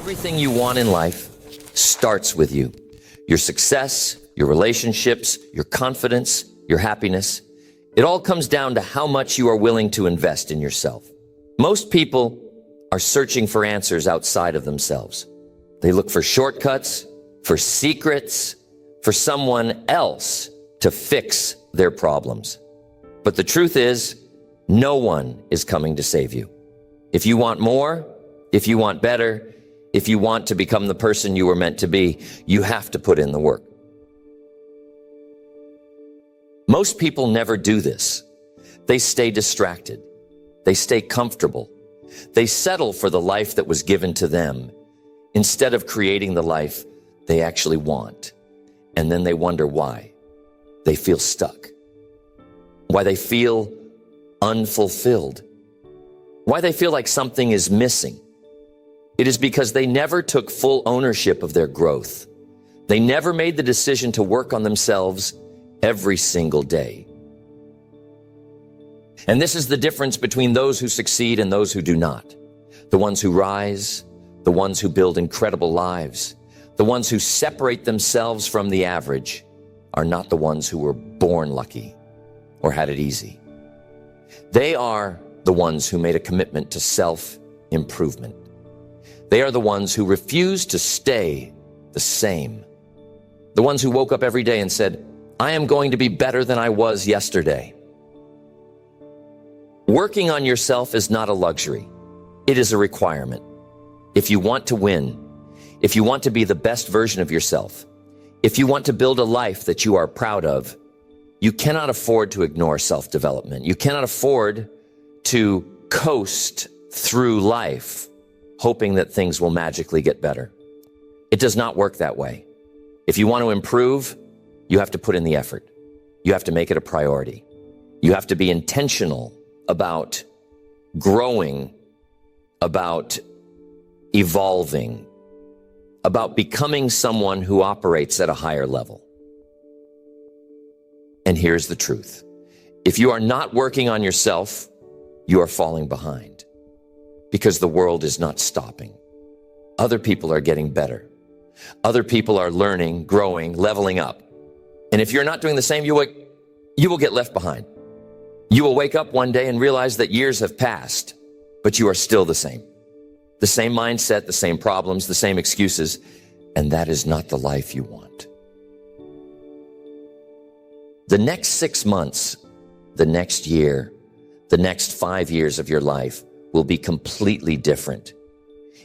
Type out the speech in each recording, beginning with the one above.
Everything you want in life starts with you. Your success, your relationships, your confidence, your happiness. It all comes down to how much you are willing to invest in yourself. Most people are searching for answers outside of themselves. They look for shortcuts, for secrets, for someone else to fix their problems. But the truth is, no one is coming to save you. If you want more, if you want better, if you want to become the person you were meant to be, you have to put in the work. Most people never do this. They stay distracted. They stay comfortable. They settle for the life that was given to them instead of creating the life they actually want. And then they wonder why. They feel stuck. Why they feel unfulfilled. Why they feel like something is missing. It is because they never took full ownership of their growth. They never made the decision to work on themselves every single day. And this is the difference between those who succeed and those who do not. The ones who rise, the ones who build incredible lives, the ones who separate themselves from the average are not the ones who were born lucky or had it easy. They are the ones who made a commitment to self-improvement. They are the ones who refuse to stay the same. The ones who woke up every day and said, I am going to be better than I was yesterday. Working on yourself is not a luxury. It is a requirement. If you want to win, if you want to be the best version of yourself, if you want to build a life that you are proud of, you cannot afford to ignore self-development. You cannot afford to coast through life hoping that things will magically get better. It does not work that way. If you want to improve, you have to put in the effort. You have to make it a priority. You have to be intentional about growing, about evolving, about becoming someone who operates at a higher level. And here's the truth. If you are not working on yourself, you are falling behind. Because the world is not stopping. Other people are getting better. Other people are learning, growing, leveling up. And if you're not doing the same, you will get left behind. You will wake up one day and realize that years have passed, but you are still the same. The same mindset, the same problems, the same excuses, and that is not the life you want. The next 6 months, the next year, the next 5 years of your life will be completely different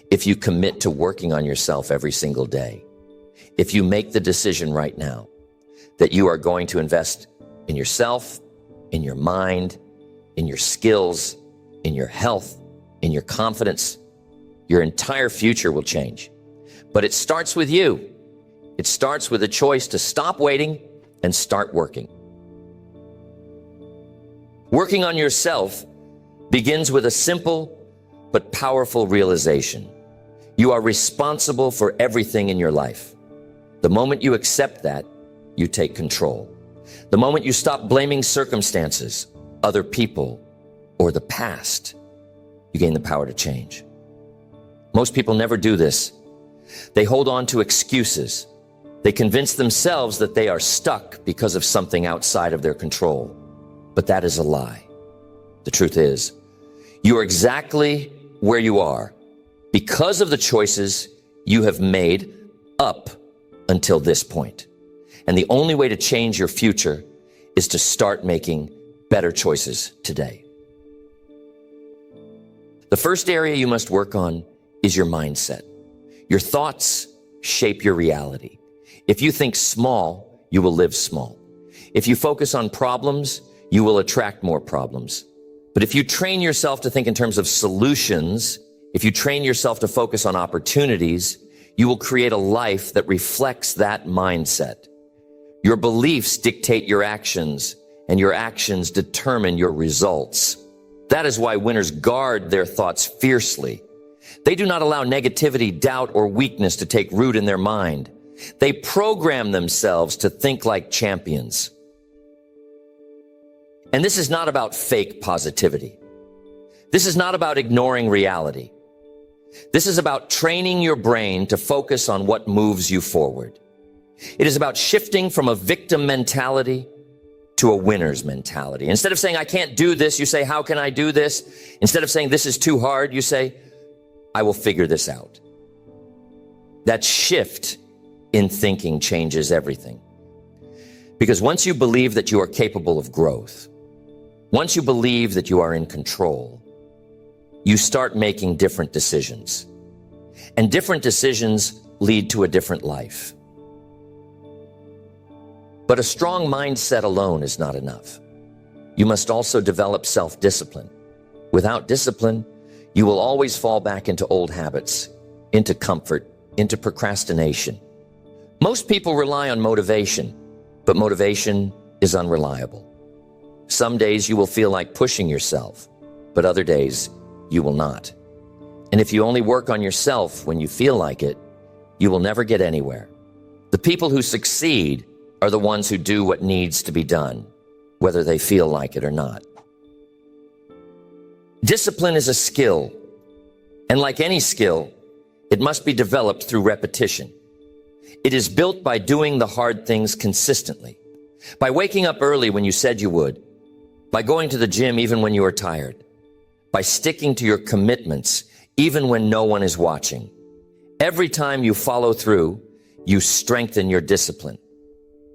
if you commit to working on yourself every single day. If you make the decision right now that you are going to invest in yourself, in your mind, in your skills, in your health, in your confidence, your entire future will change. But it starts with you. It starts with a choice to stop waiting and start working. Working on yourself begins with a simple but powerful realization. You are responsible for everything in your life. The moment you accept that, you take control. The moment you stop blaming circumstances, other people, or the past, you gain the power to change. Most people never do this. They hold on to excuses. They convince themselves that they are stuck because of something outside of their control. But that is a lie. The truth is, you are exactly where you are because of the choices you have made up until this point. And the only way to change your future is to start making better choices today. The first area you must work on is your mindset. Your thoughts shape your reality. If you think small, you will live small. If you focus on problems, you will attract more problems. But if you train yourself to think in terms of solutions, if you train yourself to focus on opportunities, you will create a life that reflects that mindset. Your beliefs dictate your actions, and your actions determine your results. That is why winners guard their thoughts fiercely. They do not allow negativity, doubt, or weakness to take root in their mind. They program themselves to think like champions. And this is not about fake positivity. This is not about ignoring reality. This is about training your brain to focus on what moves you forward. It is about shifting from a victim mentality to a winner's mentality. Instead of saying, I can't do this, you say, how can I do this? Instead of saying, this is too hard, you say, I will figure this out. That shift in thinking changes everything. Because once you believe that you are capable of growth, once you believe that you are in control, you start making different decisions. And different decisions lead to a different life. But a strong mindset alone is not enough. You must also develop self-discipline. Without discipline, you will always fall back into old habits, into comfort, into procrastination. Most people rely on motivation, but motivation is unreliable. Some days you will feel like pushing yourself, but other days you will not. And if you only work on yourself when you feel like it, you will never get anywhere. The people who succeed are the ones who do what needs to be done, whether they feel like it or not. Discipline is a skill, and like any skill, it must be developed through repetition. It is built by doing the hard things consistently, by waking up early when you said you would, by going to the gym even when you are tired, by sticking to your commitments even when no one is watching. Every time you follow through, you strengthen your discipline.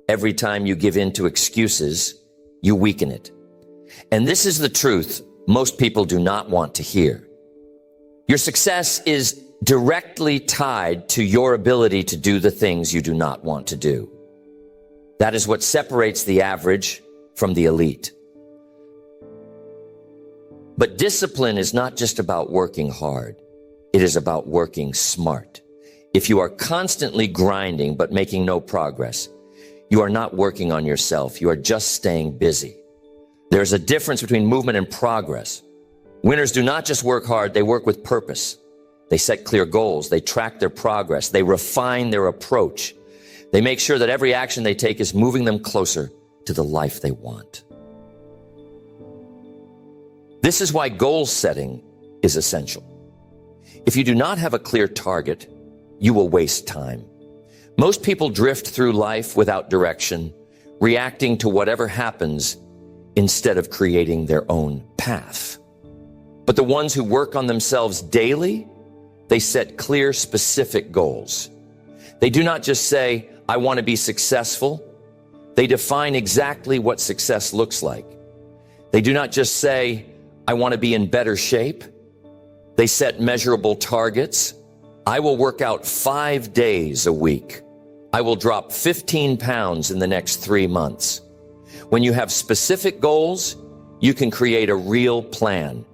Every time you give in to excuses, you weaken it. And this is the truth most people do not want to hear. Your success is directly tied to your ability to do the things you do not want to do. That is what separates the average from the elite. But discipline is not just about working hard. It is about working smart. If you are constantly grinding but making no progress, you are not working on yourself. You are just staying busy. There's a difference between movement and progress. Winners do not just work hard, they work with purpose. They set clear goals. They track their progress. They refine their approach. They make sure that every action they take is moving them closer to the life they want. This is why goal setting is essential. If you do not have a clear target, you will waste time. Most people drift through life without direction, reacting to whatever happens instead of creating their own path. But the ones who work on themselves daily, they set clear, specific goals. They do not just say, I want to be successful. They define exactly what success looks like. They do not just say, I want to be in better shape. They set measurable targets. I will work out 5 days a week. I will drop 15 pounds in the next 3 months. When you have specific goals, you can create a real plan.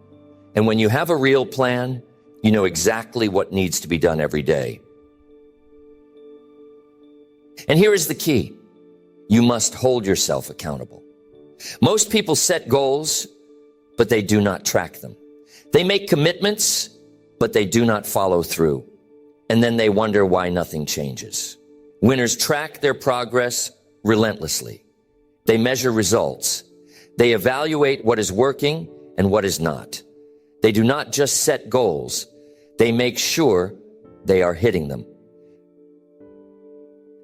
And when you have a real plan, you know exactly what needs to be done every day. And here is the key. You must hold yourself accountable. Most people set goals, but they do not track them. They make commitments, but they do not follow through. And then they wonder why nothing changes. Winners track their progress relentlessly. They measure results. They evaluate what is working and what is not. They do not just set goals. They make sure they are hitting them.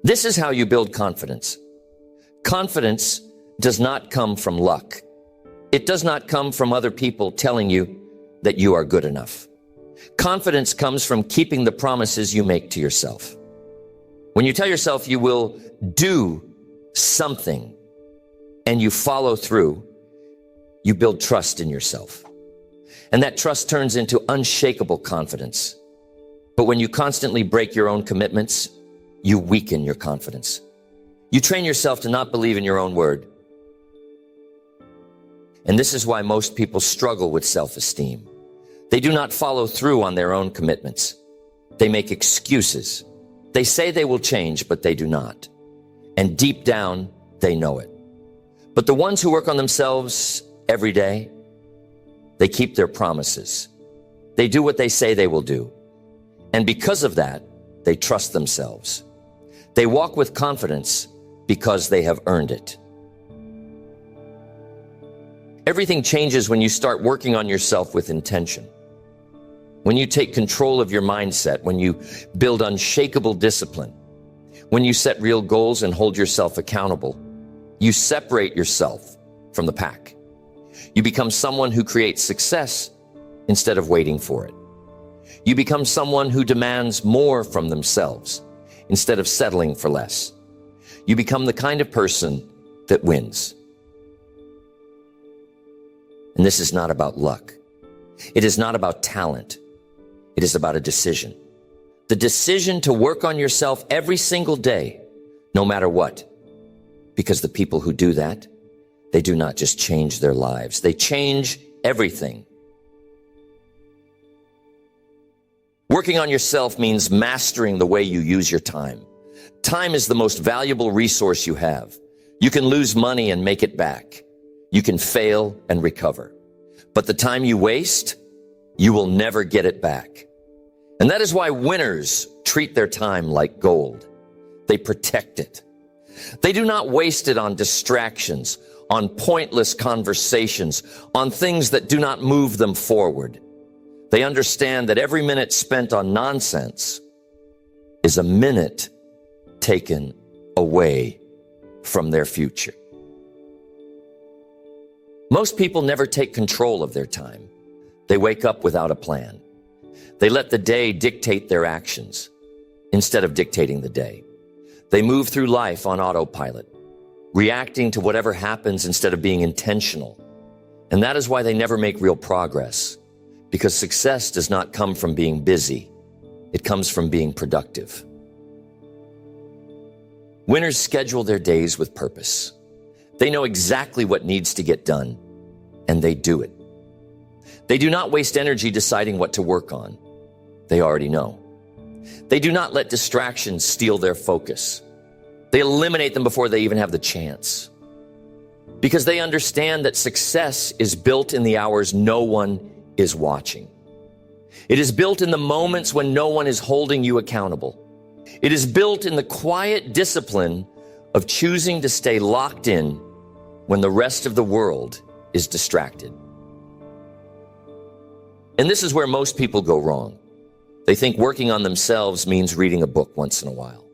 This is how you build confidence. Confidence does not come from luck. It does not come from other people telling you that you are good enough. Confidence comes from keeping the promises you make to yourself. When you tell yourself you will do something and you follow through, you build trust in yourself. And that trust turns into unshakable confidence. But when you constantly break your own commitments, you weaken your confidence. You train yourself to not believe in your own word. And this is why most people struggle with self-esteem. They do not follow through on their own commitments. They make excuses. They say they will change, but they do not. And deep down, they know it. But the ones who work on themselves every day, they keep their promises. They do what they say they will do. And because of that, they trust themselves. They walk with confidence because they have earned it. Everything changes when you start working on yourself with intention. when you take control of your mindset, when you build unshakable discipline, when you set real goals and hold yourself accountable, you separate yourself from the pack. You become someone who creates success instead of waiting for it. You become someone who demands more from themselves instead of settling for less. You become the kind of person that wins. And this is not about luck. It is not about talent. It is about a decision. The decision to work on yourself every single day, no matter what. Because the people who do that, they do not just change their lives. They change everything. Working on yourself means mastering the way you use your time. Time is the most valuable resource you have. You can lose money and make it back. You can fail and recover. But the time you waste, you will never get it back. And that is why winners treat their time like gold. They protect it. They do not waste it on distractions, on pointless conversations, on things that do not move them forward. They understand that every minute spent on nonsense is a minute taken away from their future. Most people never take control of their time. They wake up without a plan. They let the day dictate their actions instead of dictating the day. They move through life on autopilot, reacting to whatever happens instead of being intentional. And that is why they never make real progress, because success does not come from being busy. It comes from being productive. Winners schedule their days with purpose. They know exactly what needs to get done, and they do it. They do not waste energy deciding what to work on. They already know. They do not let distractions steal their focus. They eliminate them before they even have the chance. Because they understand that success is built in the hours no one is watching. It is built in the moments when no one is holding you accountable. It is built in the quiet discipline of choosing to stay locked in when the rest of the world is distracted. And this is where most people go wrong. They think working on themselves means reading a book once in a while,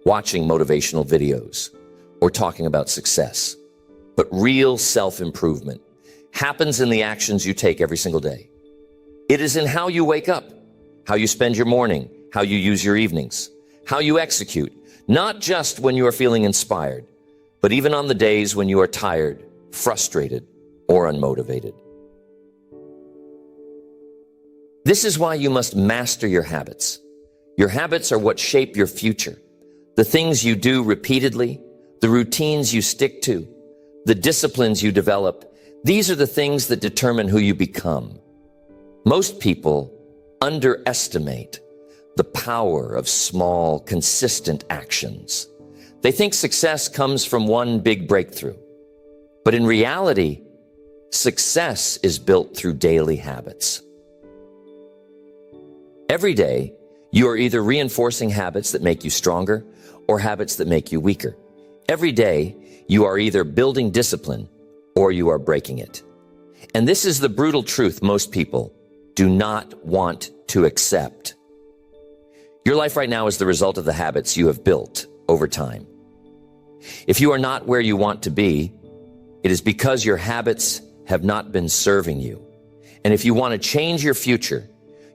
watching motivational videos, or talking about success. But real self-improvement happens in the actions you take every single day. It is in how you wake up, how you spend your morning, how you use your evenings, how you execute, not just when you are feeling inspired, but even on the days when you are tired, frustrated, or unmotivated. This is why you must master your habits. Your habits are what shape your future. The things you do repeatedly, the routines you stick to, the disciplines you develop, these are the things that determine who you become. Most people underestimate the power of small, consistent actions. They think success comes from one big breakthrough. But in reality, success is built through daily habits. Every day, you are either reinforcing habits that make you stronger or habits that make you weaker. Every day, you are either building discipline or you are breaking it. And this is the brutal truth most people do not want to accept. Your life right now is the result of the habits you have built over time. If you are not where you want to be, it is because your habits have not been serving you. And if you want to change your future,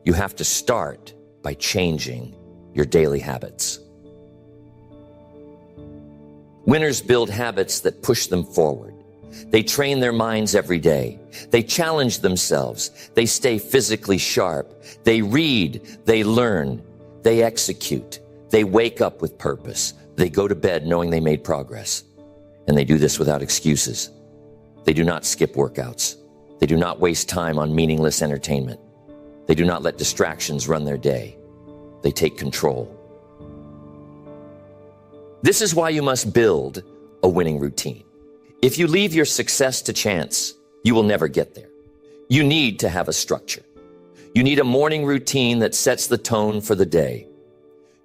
you have to start by changing your daily habits. Winners build habits that push them forward. They train their minds every day. They challenge themselves. They stay physically sharp. They read. They learn. They execute. They wake up with purpose. They go to bed knowing they made progress. And they do this without excuses. They do not skip workouts. They do not waste time on meaningless entertainment. They do not let distractions run their day. They take control. This is why you must build a winning routine. If you leave your success to chance, you will never get there. You need to have a structure. You need a morning routine that sets the tone for the day.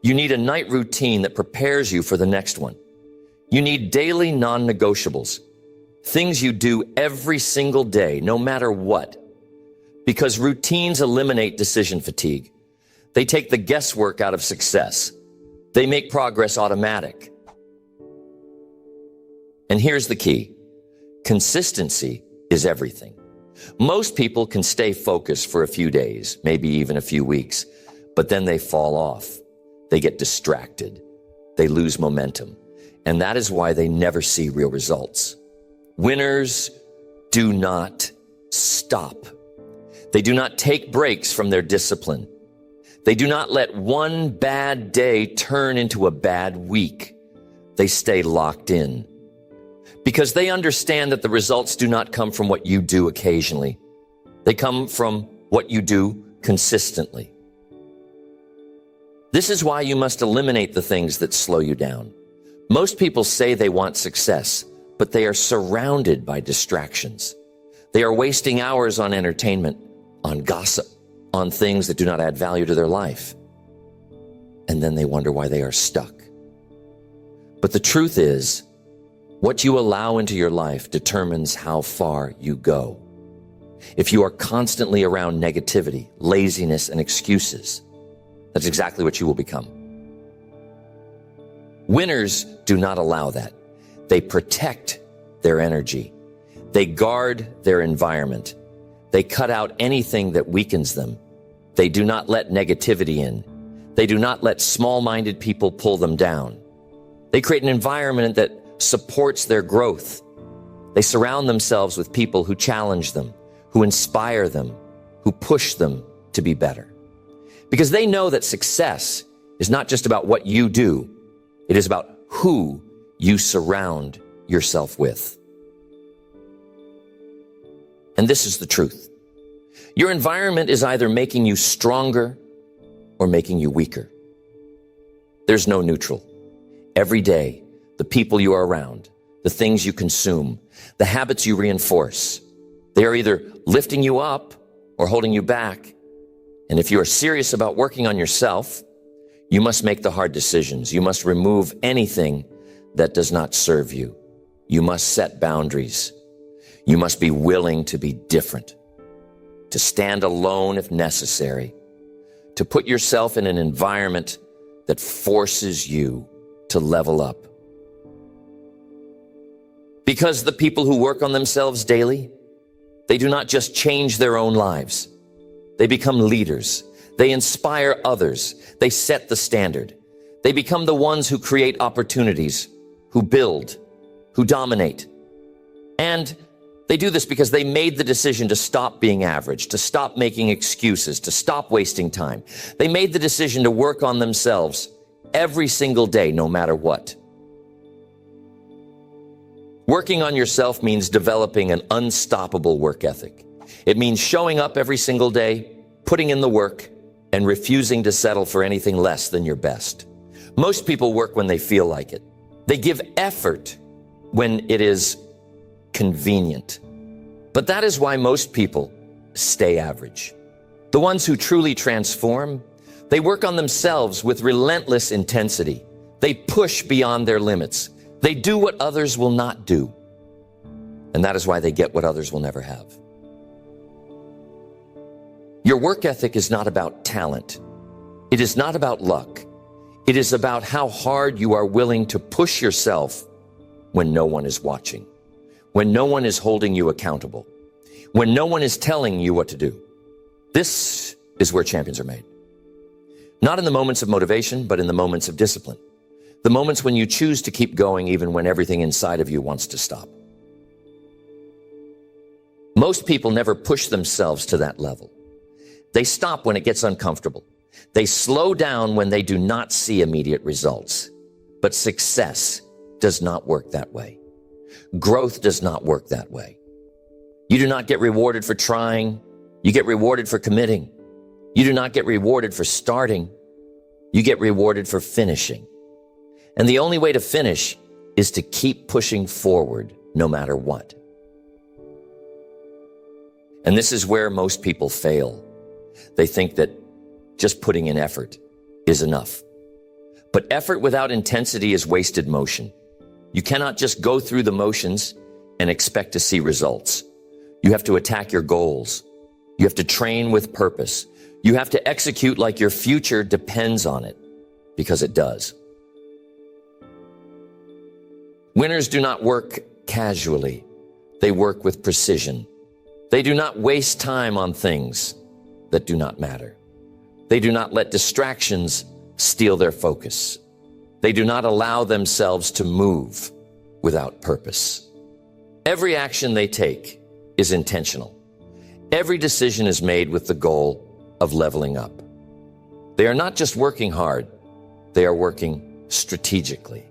You need a night routine that prepares you for the next one. You need daily non-negotiables, things you do every single day, no matter what. because routines eliminate decision fatigue. They take the guesswork out of success. They make progress automatic. And here's the key. Consistency is everything. Most people can stay focused for a few days, maybe even a few weeks, but then they fall off. They get distracted. They lose momentum. And that is why they never see real results. Winners do not stop. They do not take breaks from their discipline. They do not let one bad day turn into a bad week. They stay locked in because they understand that the results do not come from what you do occasionally. They come from what you do consistently. This is why you must eliminate the things that slow you down. Most people say they want success, but they are surrounded by distractions. They are wasting hours on entertainment, on gossip, on things that do not add value to their life. And then they wonder why they are stuck. But the truth is, what you allow into your life determines how far you go. If you are constantly around negativity, laziness, and excuses, that's exactly what you will become. Winners do not allow that. They protect their energy. They guard their environment. They cut out anything that weakens them. They do not let negativity in. They do not let small-minded people pull them down. They create an environment that supports their growth. They surround themselves with people who challenge them, who inspire them, who push them to be better. Because they know that success is not just about what you do. It is about who you surround yourself with. And this is the truth. Your environment is either making you stronger or making you weaker. There's no neutral. Every day, the people you are around, the things you consume, the habits you reinforce, they are either lifting you up or holding you back. And if you are serious about working on yourself, you must make the hard decisions. You must remove anything that does not serve you. You must set boundaries. You must be willing to be different, to stand alone if necessary, to put yourself in an environment that forces you to level up. Because the people who work on themselves daily, they do not just change their own lives. They become leaders. They inspire others. They set the standard. They become the ones who create opportunities, who build, who dominate. And they do this because they made the decision to stop being average, to stop making excuses, to stop wasting time. They made the decision to work on themselves every single day, no matter what. Working on yourself means developing an unstoppable work ethic. It means showing up every single day, putting in the work, and refusing to settle for anything less than your best. Most people work when they feel like it. They give effort when it is convenient. But that is why most people stay average. The ones who truly transform, they work on themselves with relentless intensity. They push beyond their limits. They do what others will not do. And that is why they get what others will never have. Your work ethic is not about talent. It is not about luck. It is about how hard you are willing to push yourself when no one is watching, when no one is holding you accountable, when no one is telling you what to do. This is where champions are made. Not in the moments of motivation, but in the moments of discipline. The moments when you choose to keep going even when everything inside of you wants to stop. Most people never push themselves to that level. They stop when it gets uncomfortable. They slow down when they do not see immediate results. But success does not work that way. Growth does not work that way. You do not get rewarded for trying. You get rewarded for committing. You do not get rewarded for starting. You get rewarded for finishing. And the only way to finish is to keep pushing forward no matter what. And this is where most people fail. They think that just putting in effort is enough. But effort without intensity is wasted motion. You cannot just go through the motions and expect to see results. You have to attack your goals. You have to train with purpose. You have to execute like your future depends on it, because it does. Winners do not work casually. They work with precision. They do not waste time on things that do not matter. They do not let distractions steal their focus. They do not allow themselves to move without purpose. Every action they take is intentional. Every decision is made with the goal of leveling up. They are not just working hard, they are working strategically.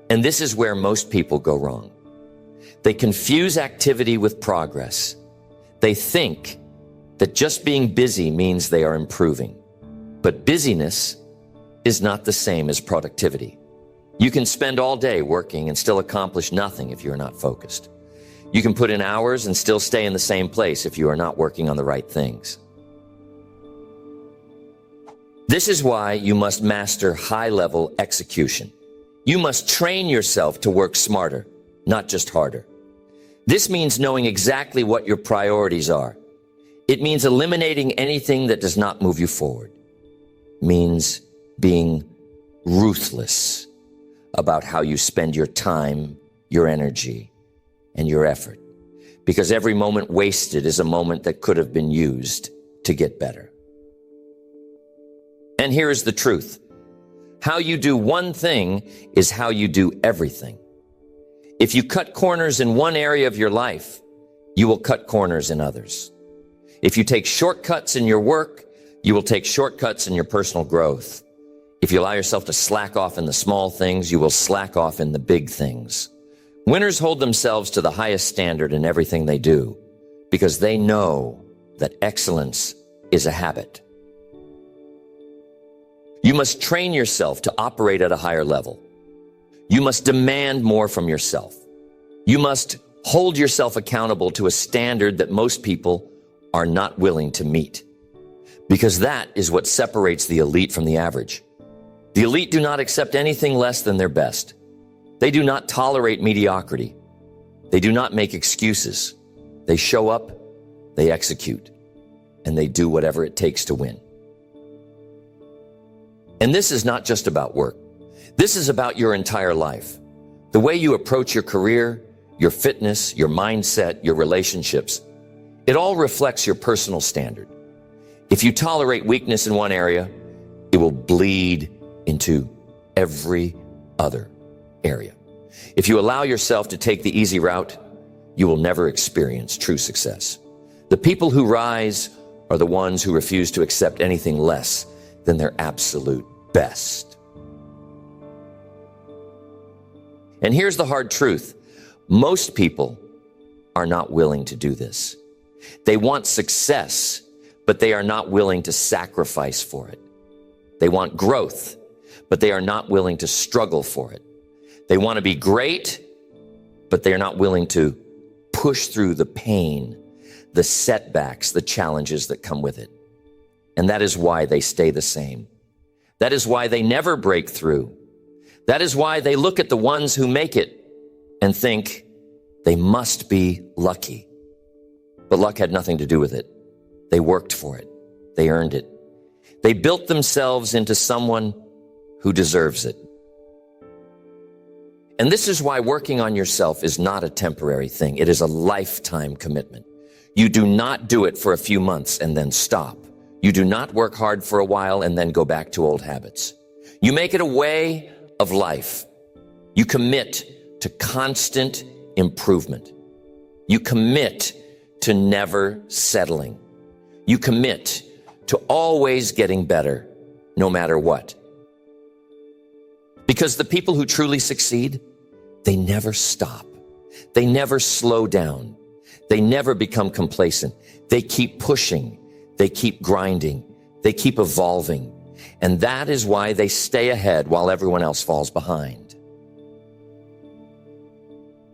And this is where most people go wrong. They confuse activity with progress. They think that just being busy means they are improving. But busyness is not the same as productivity. You can spend all day working and still accomplish nothing if you are not focused. You can put in hours and still stay in the same place if you are not working on the right things. This is why you must master high-level execution. You must train yourself to work smarter, not just harder. This means knowing exactly what your priorities are. It means eliminating anything that does not move you forward. It means being ruthless about how you spend your time, your energy, and your effort. Because every moment wasted is a moment that could have been used to get better. And here is the truth. How you do one thing is how you do everything. If you cut corners in one area of your life, you will cut corners in others. If you take shortcuts in your work, you will take shortcuts in your personal growth. If you allow yourself to slack off in the small things, you will slack off in the big things. Winners hold themselves to the highest standard in everything they do because they know that excellence is a habit. You must train yourself to operate at a higher level. You must demand more from yourself. You must hold yourself accountable to a standard that most people are not willing to meet, because that is what separates the elite from the average. The elite do not accept anything less than their best. They do not tolerate mediocrity. They do not make excuses. They show up, they execute, and they do whatever it takes to win. And this is not just about work. This is about your entire life. The way you approach your career, your fitness, your mindset, your relationships, it all reflects your personal standard. If you tolerate weakness in one area, it will bleed into every other area. If you allow yourself to take the easy route, you will never experience true success. The people who rise are the ones who refuse to accept anything less than their absolute best. And here's the hard truth. Most people are not willing to do this. They want success, but they are not willing to sacrifice for it. They want growth, but they are not willing to struggle for it. They want to be great, but they are not willing to push through the pain, the setbacks, the challenges that come with it. And that is why they stay the same. That is why they never break through. That is why they look at the ones who make it and think they must be lucky. But luck had nothing to do with it. They worked for it. They earned it. They built themselves into someone who deserves it. And this is why working on yourself is not a temporary thing. It is a lifetime commitment. You do not do it for a few months and then stop. You do not work hard for a while and then go back to old habits. You make it a way of life. You commit to constant improvement. You commit to never settling. You commit to always getting better, no matter what. Because the people who truly succeed, they never stop. They never slow down. They never become complacent. They keep pushing. They keep grinding. They keep evolving. And that is why they stay ahead while everyone else falls behind.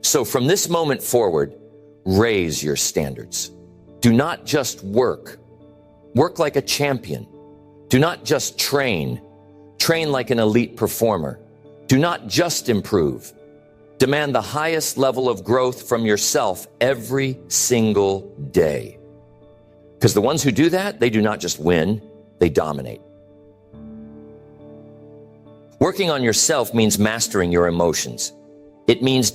So from this moment forward, raise your standards. Do not just work. Work like a champion. Do not just train. Train like an elite performer. Do not just improve. Demand the highest level of growth from yourself every single day. Because the ones who do that, they do not just win, they dominate. Working on yourself means mastering your emotions. It means